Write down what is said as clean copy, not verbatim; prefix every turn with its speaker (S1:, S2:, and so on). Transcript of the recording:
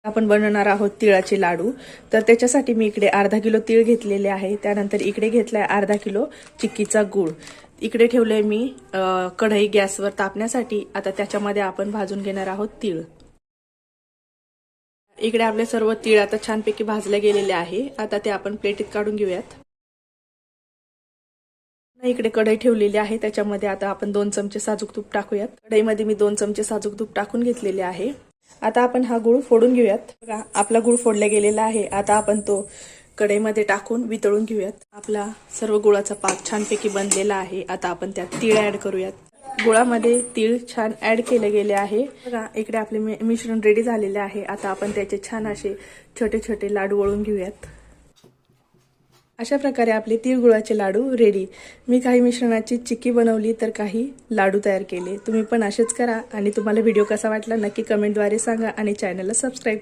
S1: आपण बनवणार आहोत तिळाचे लाडू। तर त्याच्यासाठी मी इकडे अर्धा किलो तीळ घेतलेले आहे। त्यानंतर इकडे घेतलाय अर्धा किलो चिक्कीचा गूळ। इकडे ठेवलंय मी कढई गॅसवर तापण्यासाठी। आता त्याच्यामध्ये आपण भाजून घेणार आहोत तीळ। इकडे आपले सर्व तीळ आता छानपैकी भाजले गेलेले आहे। आता ते आपण प्लेटीत काढून घेऊयात। इकडे कढई ठेवलेली आहे, त्याच्यामध्ये आता आपण 2 चमचे साजूक तूप टाकूयात। कढईमध्ये मी 2 चमचे साजूक तूप टाकून घेतलेले आहे। आता आपण हा गूळ फोडून घेऊयात। बघा आपला गूळ फोडला गेलेला आहे। आता आपण तो कढईमध्ये टाकून वितळून घेऊयात। आपला सर्व गुळाचा पाक छानपैकी बनलेला आहे। आता आपण त्यात तीळ ऍड करूयात। गुळामध्ये तीळ छान ऍड केले गेले आहे। बघा इकडे आपले मिश्रण रेडी झालेले आहे। आता आपण त्याचे छान असे छोटे छोटे लाडू वळून घेऊयात। अशा प्रकारे आपले तीळ गुळाचे लाडू रेडी। मी काही मिश्रणाची चिक्की बनवली तर काही लाडू तयार केले। तुम्ही पण असेच करा आणि तुम्हाला व्हिडिओ कसा वाटला नक्की कमेंटद्वारे सांगा आणि चॅनलला सबस्क्राइब